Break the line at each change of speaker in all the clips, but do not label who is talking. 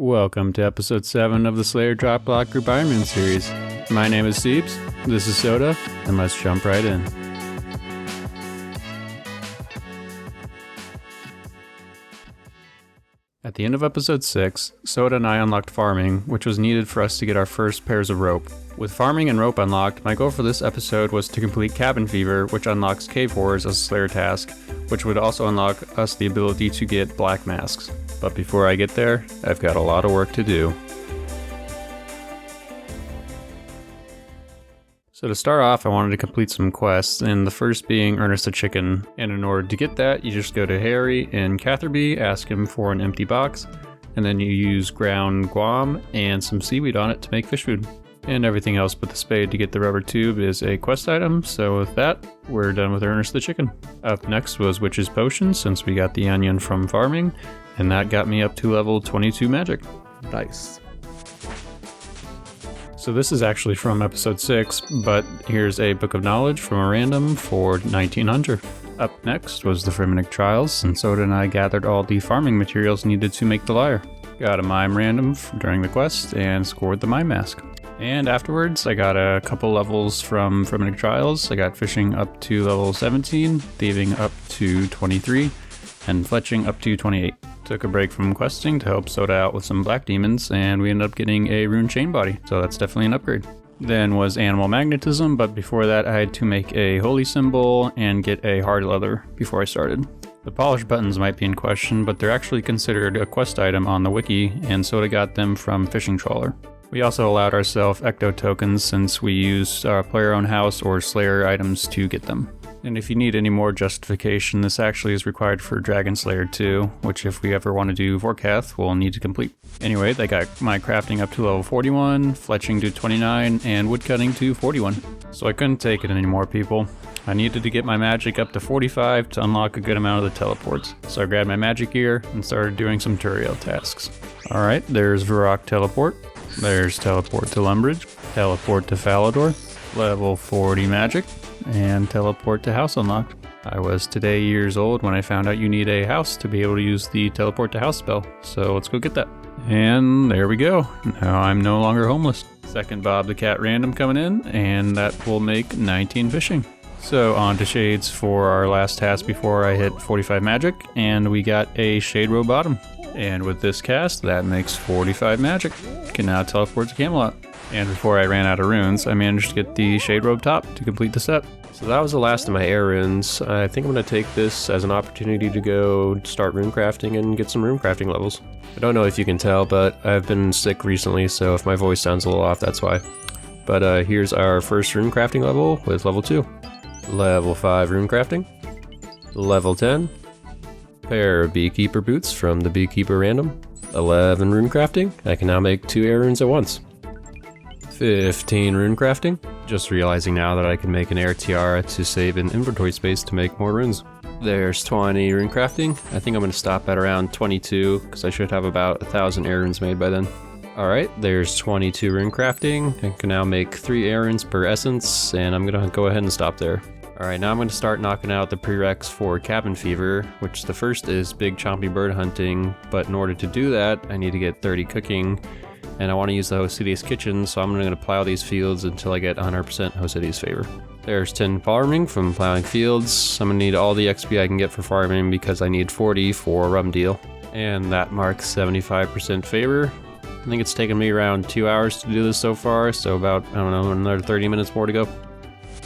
Welcome to episode 7 of the Slayer Drop Block Group Iron Man series. My name is Seeps, this is Soda, and let's jump right in. At the end of episode 6, Soda and I unlocked farming, which was needed for us to get our first pairs of rope. With farming and rope unlocked, my goal for this episode was to complete Cabin Fever, which unlocks Cave Horrors as a Slayer task, which would also unlock us the ability to get black masks. But before I get there, I've got a lot of work to do. So to start off, I wanted to complete some quests, and the first being Ernest the Chicken. And in order to get that, you just go to Harry in Catherby, ask him for an empty box, and then you use ground guam and some seaweed on it to make fish food. And everything else but the spade to get the rubber tube is a quest item, so with that, we're done with Ernest the Chicken. Up next was Witch's Potion, since we got the onion from farming, and that got me up to level 22 magic.
Nice.
So this is actually from episode 6, but here's a book of knowledge from a random for 1900. Up next was the Fremennik Trials, and Soda and I gathered all the farming materials needed to make the lyre. Got a mime random during the quest, and scored the mime mask. And afterwards, I got a couple levels from Fremennik Trials. I got fishing up to level 17, thieving up to 23, and fletching up to 28. Took a break from questing to help Soda out with some black demons, and we ended up getting a rune chain body, so that's definitely an upgrade. Then was animal magnetism, but before that I had to make a holy symbol and get a hard leather before I started. The polished buttons might be in question, but they're actually considered a quest item on the wiki, and Soda got them from Fishing Trawler. We also allowed ourselves ecto tokens since we used our player-owned house or Slayer items to get them. And if you need any more justification, this actually is required for Dragon Slayer 2, which if we ever want to do Vorkath, we'll need to complete. Anyway, they got my crafting up to level 41, fletching to 29, and woodcutting to 41. So I couldn't take it anymore, people. I needed to get my magic up to 45 to unlock a good amount of the teleports. So I grabbed my magic gear and started doing some Turiel tasks. Alright, there's Varrock Teleport. There's Teleport to Lumbridge. Teleport to Falador. Level 40 magic. And teleport to house unlocked. I was today years old when I found out you need a house to be able to use the teleport to house spell, so let's go get that. And there we go, now I'm no longer homeless. Second Bob the Cat random coming in, and that will make 19 fishing. So on to shades for our last task before I hit 45 magic, and we got a Shade Row bottom. And with this cast, that makes 45 magic. Can now teleport to Camelot. And before I ran out of runes, I managed to get the Shade Robe top to complete the set.
So that was the last of my air runes. I think I'm going to take this as an opportunity to go start rune crafting and get some rune crafting levels. I don't know if you can tell, but I've been sick recently, so if my voice sounds a little off, that's why. But here's our first rune crafting level with level 2. Level 5 rune crafting. Level 10. Pair of Beekeeper boots from the Beekeeper random. 11 rune crafting. I can now make 2 air runes at once. 15 rune crafting. Just realizing now that I can make an air tiara to save in inventory space to make more runes. There's 20 rune crafting. I think I'm going to stop at around 22 because I should have about 1,000 air runes made by then. Alright, there's 22 rune crafting. I can now make 3 air runes per essence, and I'm going to go ahead and stop there. Alright, now I'm going to start knocking out the prereqs for Cabin Fever, which the first is Big Chompy Bird Hunting, but in order to do that, I need to get 30 cooking. And I want to use the Hosidius Kitchen, so I'm going to plow these fields until I get 100% Hosidius favor. There's 10 farming from plowing fields. I'm going to need all the XP I can get for farming because I need 40 for Rum Deal. And that marks 75% favor. I think it's taken me around 2 hours to do this so far, so about, I don't know, another 30 minutes more to go.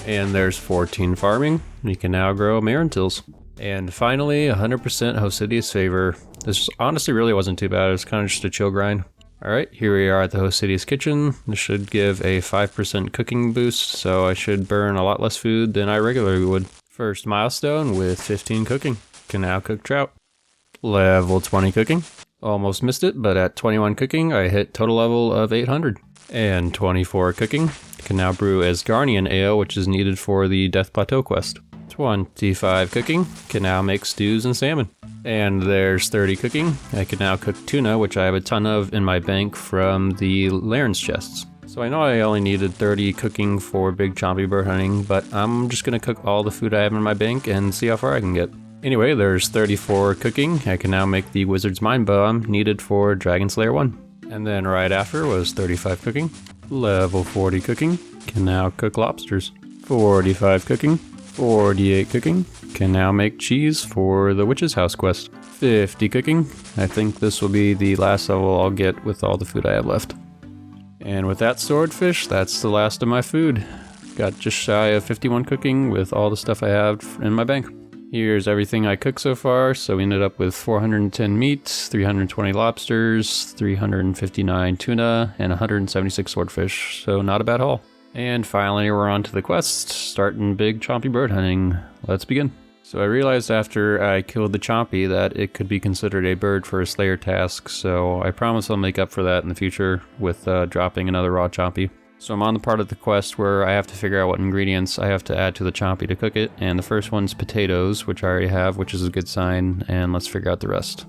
And there's 14 farming. You can now grow Marantils. And finally, 100% Hosidius favor. This honestly really wasn't too bad. It was kind of just a chill grind. Alright, here we are at the Hosidius Kitchen. This should give a 5% cooking boost, so I should burn a lot less food than I regularly would. First milestone with 15 cooking. Can now cook trout. Level 20 cooking. Almost missed it, but at 21 cooking, I hit total level of 800. And 24 cooking. Can now brew Asgarnian ale, which is needed for the Death Plateau quest. 25 cooking. Can now make stews and salmon. And there's 30 cooking. I can now cook tuna, which I have a ton of in my bank from the Laren's chests. So I know I only needed 30 cooking for Big Chompy Bird Hunting, but I'm just going to cook all the food I have in my bank and see how far I can get. Anyway, there's 34 cooking. I can now make the Wizard's Mind Bomb needed for Dragon Slayer 1.
And then right after was 35 cooking. Level 40 cooking. Can now cook lobsters. 45 cooking. 48 cooking. Can now make cheese for the witch's house quest. 50 cooking. I think this will be the last level I'll get with all the food I have left. And with that swordfish, that's the last of my food. Got just shy of 51 cooking with all the stuff I have in my bank. Here's everything I cooked so far. So we ended up with 410 meats, 320 lobsters, 359 tuna, and 176 swordfish. So not a bad haul. And finally, we're on to the quest, starting big chompy bird hunting. Let's begin. So I realized after I killed the chompy that it could be considered a bird for a slayer task, so I promise I'll make up for that in the future with dropping another raw chompy. So I'm on the part of the quest where I have to figure out what ingredients I have to add to the chompy to cook it, and the first one's potatoes, which I already have, which is a good sign, and let's figure out the rest.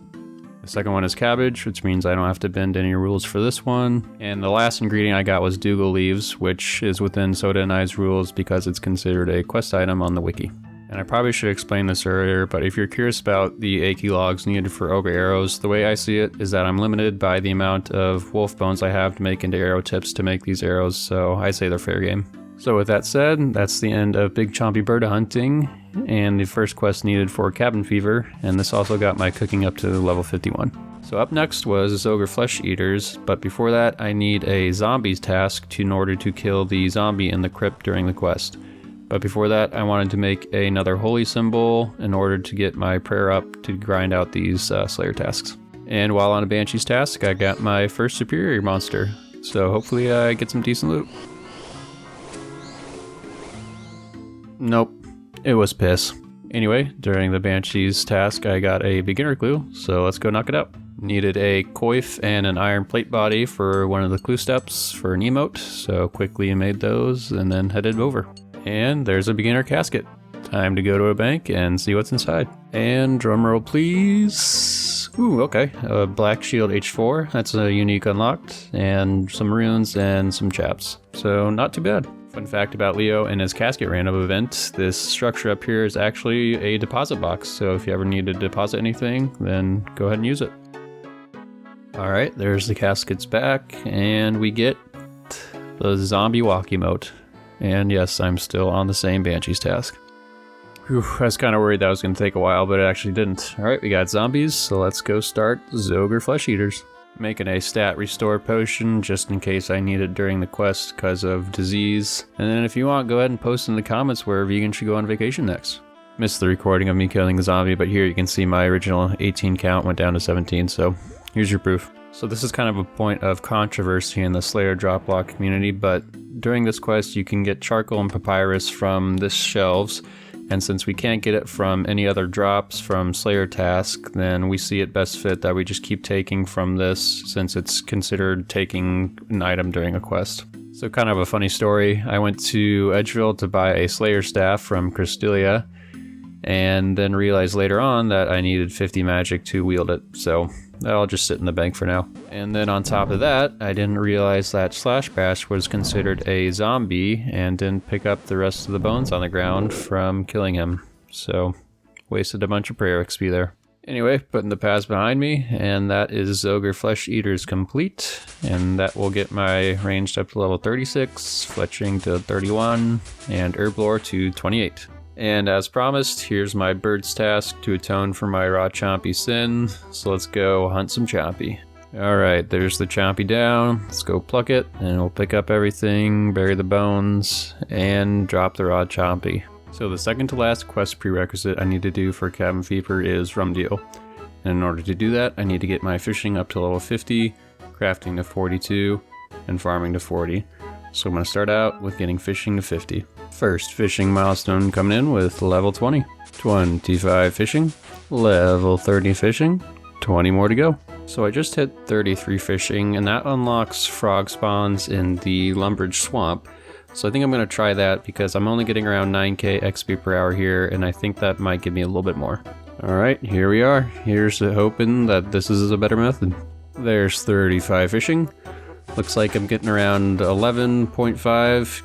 The second one is cabbage, which means I don't have to bend any rules for this one. And the last ingredient I got was Dougal leaves, which is within Soda and I's rules because it's considered a quest item on the wiki. And I probably should explain this earlier, but if you're curious about the Aki logs needed for ogre arrows, the way I see it is that I'm limited by the amount of wolf bones I have to make into arrow tips to make these arrows, so I say they're fair game. So with that said, that's the end of Big Chompy Bird hunting, and the first quest needed for cabin fever, and this also got my cooking up to level 51. So up next was ogre flesh eaters, but before that I need a zombies task in order to kill the zombie in the crypt during the quest. But before that I wanted to make another holy symbol in order to get my prayer up to grind out these slayer tasks. And while on a banshee's task I got my first superior monster, so hopefully I get some decent loot. Nope, it was piss. Anyway, during the Banshee's task, I got a beginner clue, so let's go knock it out. Needed a coif and an iron plate body for one of the clue steps for an emote, so quickly made those and then headed over. And there's a beginner casket. Time to go to a bank and see what's inside. And drumroll please. Ooh, okay. A black shield H4, that's a unique unlocked, and some runes and some chaps. So not too bad. Fun fact about Leo and his casket random event, this structure up here is actually a deposit box, so if you ever need to deposit anything, then go ahead and use it. Alright, there's the casket's back, and we get the zombie walk emote. And yes, I'm still on the same Banshee's task. Whew, I was kind of worried that was going to take a while, but it actually didn't. Alright, we got zombies, so let's go start Zogre Flesh Eaters. Making a stat restore potion just in case I need it during the quest because of disease. And then if you want, go ahead and post in the comments where vegan should go on vacation next. Missed the recording of me killing the zombie, but here you can see my original 18 count went down to 17, so here's your proof. So this is kind of a point of controversy in the Slayer drop block community, but during this quest you can get charcoal and papyrus from this shelves, and since we can't get it from any other drops from Slayer task, then we see it best fit that we just keep taking from this since it's considered taking an item during a quest. So kind of a funny story, I went to Edgeville to buy a Slayer staff from Cristelia, and then realized later on that I needed 50 magic to wield it, so that'll just sit in the bank for now. And then on top of that, I didn't realize that Slash Bash was considered a zombie and didn't pick up the rest of the bones on the ground from killing him. So, wasted a bunch of prayer XP there. Anyway, putting the paths behind me, and that is Zogre Flesh Eaters complete. And that will get my ranged up to level 36, fletching to 31, and Herblore to 28. And as promised, here's my bird's task to atone for my raw chompy sin, so let's go hunt some chompy. Alright, there's the chompy down, let's go pluck it, and we'll pick up everything, bury the bones, and drop the raw chompy. So the second to last quest prerequisite I need to do for Cabin Fever is Rum Deal. And in order to do that, I need to get my fishing up to level 50, crafting to 42, and farming to 40. So I'm going to start out with getting fishing to 50. First fishing milestone coming in with level 20. 25 fishing, level 30 fishing, 20 more to go. So I just hit 33 fishing, and that unlocks frog spawns in the Lumbridge Swamp. So I think I'm going to try that because I'm only getting around 9k XP per hour here, and I think that might give me a little bit more. Alright, here we are. Here's hoping that this is a better method. There's 35 fishing. Looks like I'm getting around 11.5k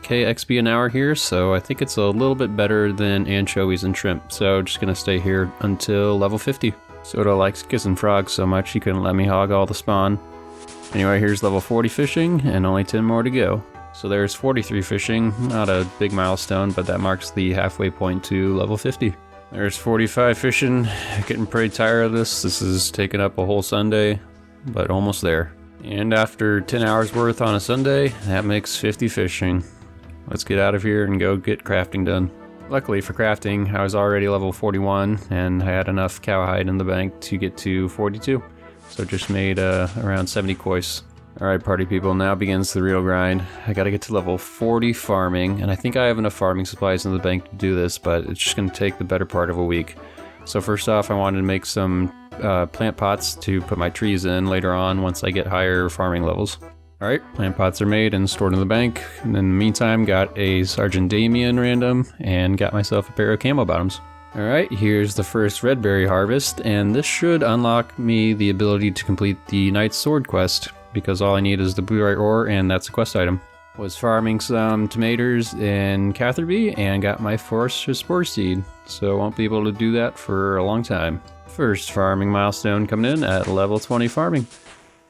XP an hour here, so I think it's a little bit better than anchovies and shrimp. So just gonna stay here until level 50. Soda likes kissing frogs so much he couldn't let me hog all the spawn. Anyway, here's level 40 fishing and only 10 more to go. So there's 43 fishing, not a big milestone, but that marks the halfway point to level 50. There's 45 fishing, getting pretty tired of this. This is taking up a whole Sunday, but almost there. And after 10 hours worth on a Sunday, that makes 50 fishing. Let's get out of here and go get crafting done. Luckily for crafting, I was already level 41 and I had enough cowhide in the bank to get to 42. So just made around 70 kois. Alright party people, now begins the real grind. I gotta get to level 40 farming, and I think I have enough farming supplies in the bank to do this, but it's just gonna take the better part of a week. So first off, I wanted to make some plant pots to put my trees in later on once I get higher farming levels. Alright, plant pots are made and stored in the bank, and in the meantime got a Sergeant Damien random and got myself a pair of camo bottoms. Alright, here's the first red berry harvest, and this should unlock me the ability to complete the Knight's Sword quest, because all I need is the Bluerite ore, and that's a quest item. Was farming some tomatoes in Catherby, and got my Forest Spore Seed, so won't be able to do that for a long time. First farming milestone coming in at level 20 farming.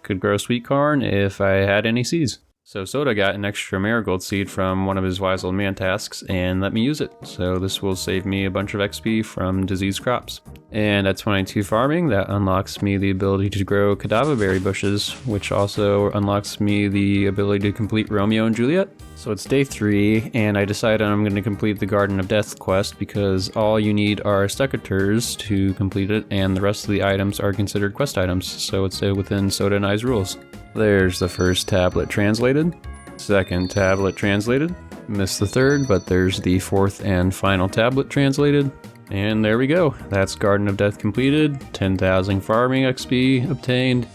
Could grow sweet corn if I had any seeds. So Soda got an extra marigold seed from one of his wise old man tasks and let me use it. So this will save me a bunch of XP from diseased crops. And at 22 farming, that unlocks me the ability to grow Kadava berry bushes, which also unlocks me the ability to complete Romeo and Juliet. So it's day 3, and I decided I'm going to complete the Garden of Death quest because all you need are secateurs to complete it, and the rest of the items are considered quest items, so it's within Soda and I's rules. There's the first tablet translated, second tablet translated, missed the third, but there's the fourth and final tablet translated. And there we go, that's Garden of Death completed, 10,000 farming XP obtained,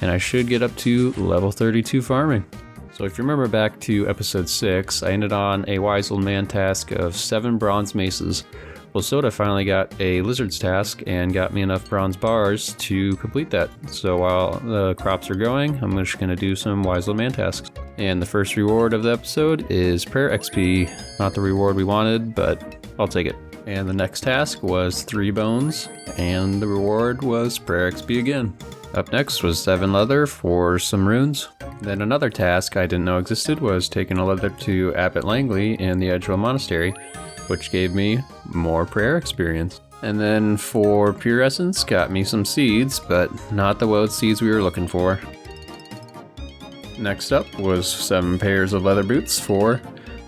and I should get up to level 32 farming. So if you remember back to episode 6, I ended on a wise old man task of 7 bronze maces. Well, Soda finally got a lizard's task and got me enough bronze bars to complete that. So while the crops are growing, I'm just going to do some wise old man tasks. And the first reward of the episode is prayer XP. Not the reward we wanted, but I'll take it. And the next task was 3 bones, and the reward was prayer XP again. Up next was 7 leather for some runes. Then another task I didn't know existed was taking a leather to Abbot Langley in the Edgewell Monastery, which gave me more prayer experience. And then for pure essence, got me some seeds, but not the woad seeds we were looking for. Next up was 7 pairs of leather boots for,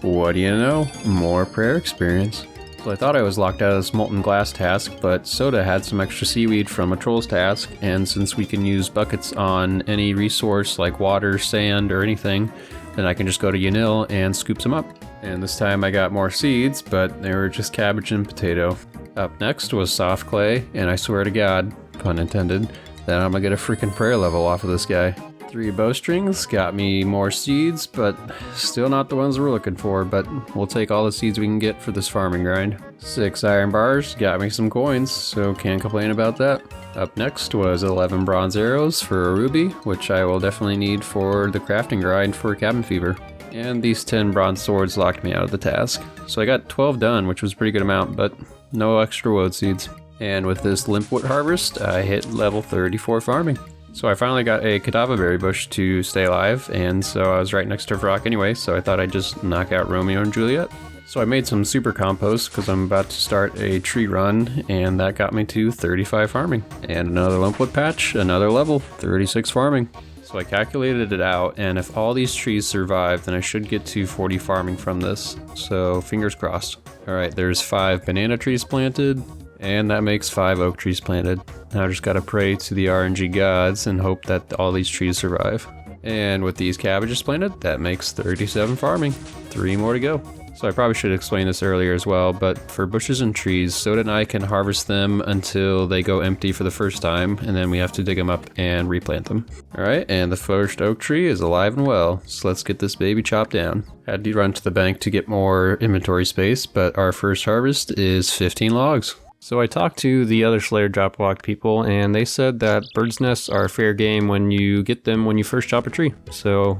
what do you know, more prayer experience. So I thought I was locked out of this molten glass task, but Soda had some extra seaweed from a troll's task, and since we can use buckets on any resource like water, sand, or anything, then I can just go to Yanil and scoop some up. And this time I got more seeds, but they were just cabbage and potato. Up next was soft clay, and I swear to God, pun intended, that I'm gonna get a freaking prayer level off of this guy. 3 bowstrings got me more seeds, but still not the ones we're looking for, but we'll take all the seeds we can get for this farming grind. 6 iron bars got me some coins, so can't complain about that. Up next was 11 bronze arrows for a ruby, which I will definitely need for the crafting grind for cabin fever. And these 10 bronze swords locked me out of the task. So I got 12 done, which was a pretty good amount, but no extra woad seeds. And with this limpwood harvest, I hit level 34 farming. So I finally got a Kadava berry bush to stay alive, and so I was right next to Vrock anyway, so I thought I'd just knock out Romeo and Juliet. So I made some super compost because I'm about to start a tree run, and that got me to 35 farming. And another limpwood patch, another level, 36 farming. So I calculated it out, and if all these trees survive, then I should get to 40 farming from this. So fingers crossed. Alright, there's 5 banana trees planted, and that makes 5 oak trees planted. Now I just gotta pray to the RNG gods and hope that all these trees survive. And with these cabbages planted, that makes 37 farming. 3 more to go. So I probably should explain this earlier as well, but for bushes and trees, Soda and I can harvest them until they go empty for the first time, and then we have to dig them up and replant them. Alright, and the first oak tree is alive and well, so let's get this baby chopped down. Had to run to the bank to get more inventory space, but our first harvest is 15 logs. So I talked to the other Slayer drop block people, and they said that bird's nests are fair game when you get them when you first chop a tree, so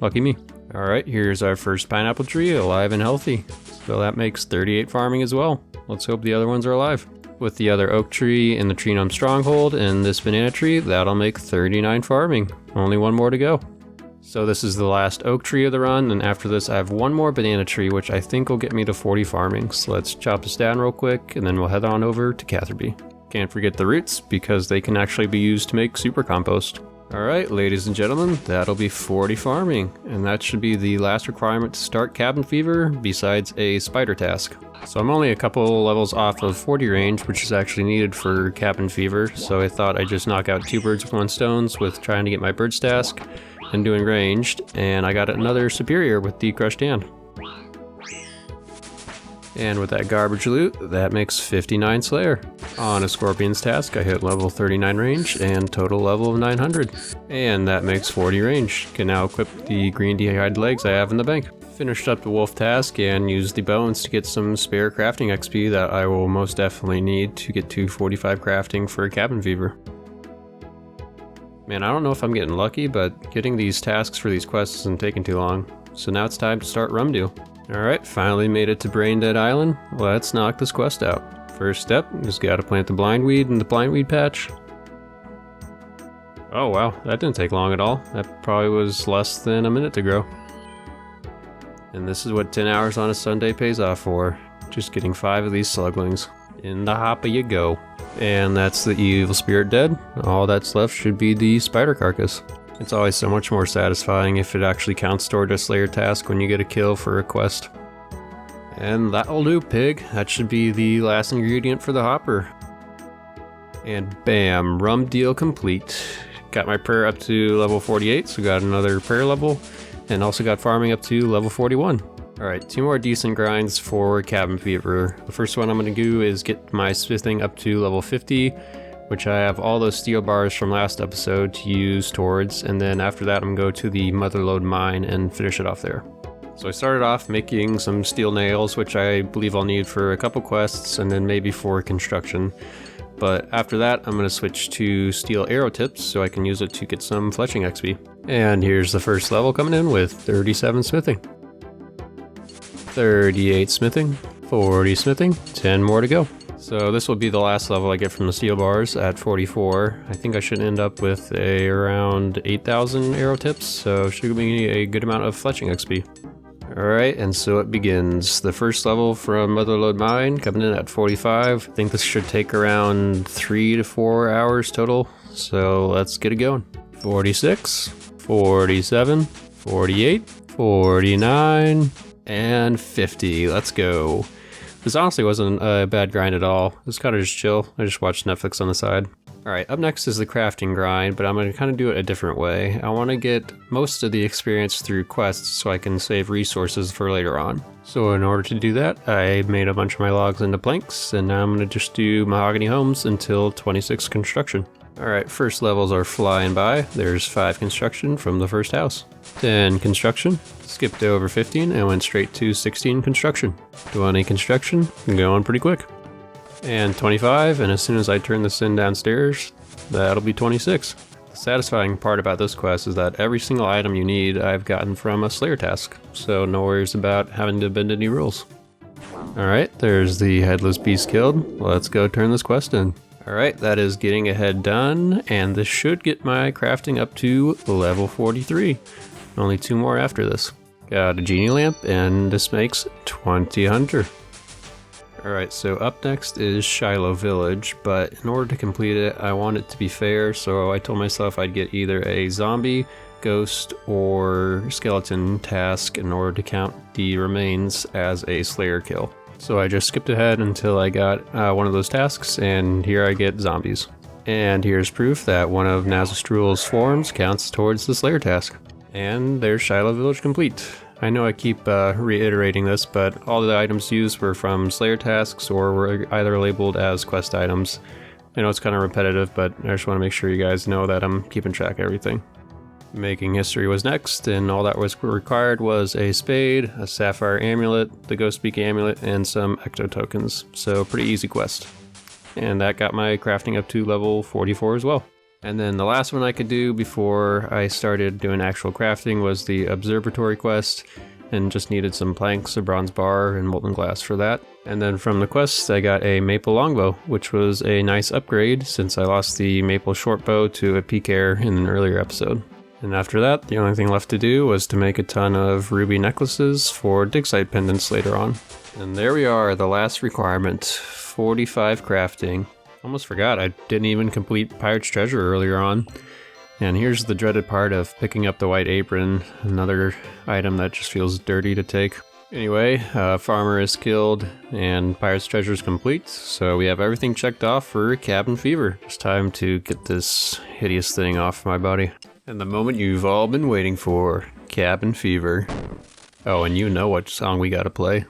lucky me. Alright, here's our first pineapple tree, alive and healthy. So that makes 38 farming as well. Let's hope the other ones are alive. With the other oak tree and the tree gnome stronghold and this banana tree, that'll make 39 farming. Only one more to go. So this is the last oak tree of the run, and after this I have one more banana tree, which I think will get me to 40 farming. So let's chop this down real quick, and then we'll head on over to Catherby. Can't forget the roots, because they can actually be used to make super compost. Alright, ladies and gentlemen, that'll be 40 farming, and that should be the last requirement to start cabin fever, besides a spider task. So I'm only a couple levels off of 40 range, which is actually needed for cabin fever, so I thought I'd just knock out 2 birds with 1 stone with trying to get my birds task and doing ranged, and I got another superior with the crushed hand. And with that garbage loot, that makes 59 Slayer. On a Scorpion's task, I hit level 39 range and total level of 900. And that makes 40 range. Can now equip the green dehydrated legs I have in the bank. Finished up the wolf task and used the bones to get some spare crafting XP that I will most definitely need to get to 45 crafting for cabin fever. Man, I don't know if I'm getting lucky, but getting these tasks for these quests isn't taking too long. So now it's time to start Rumdu. Alright, finally made it to Brain Dead Island. Let's knock this quest out. First step, just gotta plant the blindweed in the blindweed patch. Oh wow, that didn't take long at all. That probably was less than a minute to grow. And this is what 10 hours on a Sunday pays off for. Just getting 5 of these sluglings. In the hopper you go. And that's the evil spirit dead. All that's left should be the spider carcass. It's always so much more satisfying if it actually counts toward a Slayer task when you get a kill for a quest. And that'll do, pig. That should be the last ingredient for the hopper. And bam, rum deal complete. Got my prayer up to level 48, so got another prayer level, and also got farming up to level 41. Alright, 2 more decent grinds for cabin fever. The first one I'm going to do is get my smithing up to level 50, which I have all those steel bars from last episode to use towards, and then after that I'm going to go to the Motherlode mine and finish it off there. So I started off making some steel nails, which I believe I'll need for a couple quests and then maybe for construction. But after that I'm going to switch to steel arrow tips so I can use it to get some fletching XP. And here's the first level coming in with 37 smithing. 38 smithing, 40 smithing, 10 more to go. So this will be the last level I get from the steel bars at 44. I think I should end up with around 8,000 arrow tips, so should give me a good amount of fletching XP. Alright, and so it begins. The first level from Motherlode Mine coming in at 45. I think this should take around 3 to 4 hours total, so let's get it going. 46, 47, 48, 49, and 50. Let's go. This honestly wasn't a bad grind at all. It was kind of just chill. I just watched Netflix on the side. Alright, up next is the crafting grind, but I'm going to kind of do it a different way. I want to get most of the experience through quests so I can save resources for later on. So in order to do that, I made a bunch of my logs into planks, and now I'm going to just do mahogany homes until 26 construction. Alright, first levels are flying by. There's 5 construction from the first house. 10 construction. Skipped over 15 and went straight to 16 construction. 20 construction, going pretty quick. And 25, and as soon as I turn this in downstairs, that'll be 26. The satisfying part about this quest is that every single item you need I've gotten from a Slayer task, so no worries about having to bend any rules. Alright, there's the headless beast killed. Let's go turn this quest in. Alright, that is getting a head done, and this should get my crafting up to level 43. Only 2 more after this. Got a genie lamp, and this makes 20 hunter. Alright, so up next is Shiloh Village, but in order to complete it, I want it to be fair, so I told myself I'd get either a zombie, ghost, or skeleton task in order to count the remains as a Slayer kill. So I just skipped ahead until I got one of those tasks, and here I get zombies. And here's proof that one of Nazastrul's forms counts towards the Slayer task. And there's Shiloh Village complete. I know I keep reiterating this, but all the items used were from Slayer tasks or were either labeled as quest items. I know it's kind of repetitive, but I just want to make sure you guys know that I'm keeping track of everything. Making history was next, and all that was required was a spade, a sapphire amulet, the ghost beak amulet, and some ecto tokens. So pretty easy quest. And that got my crafting up to level 44 as well. And then the last one I could do before I started doing actual crafting was the observatory quest.
and just needed some planks, a bronze bar, and molten glass for that. And then from the quest, I got a maple longbow, which was a nice upgrade since I lost the maple shortbow to a peak air in an earlier episode. And after that, the only thing left to do was to make a ton of ruby necklaces for dig site pendants later on. And there we are, the last requirement, 45 crafting. Almost forgot, I didn't even complete Pirate's Treasure earlier on. And here's the dreaded part of picking up the white apron, another item that just feels dirty to take. Anyway, farmer is killed and Pirate's Treasure is complete, so we have everything checked off for cabin fever. It's time to get this hideous thing off my body. And the moment you've all been waiting for, cabin fever. Oh, and you know what song we gotta play.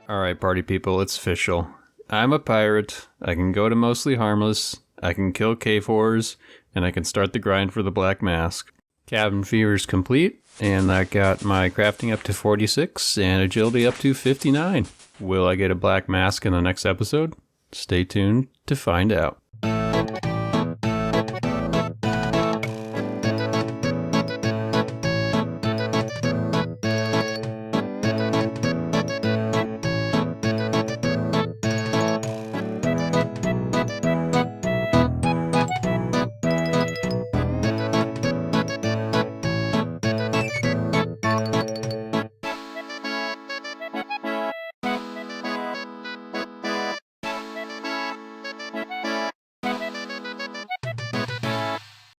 Alright, party people, it's official. I'm a pirate, I can go to Mostly Harmless, I can kill cave horrors, and I can start the grind for the Black Mask. Cabin fever's complete, and I got my crafting up to 46 and agility up to 59. Will I get a Black Mask in the next episode? Stay tuned to find out.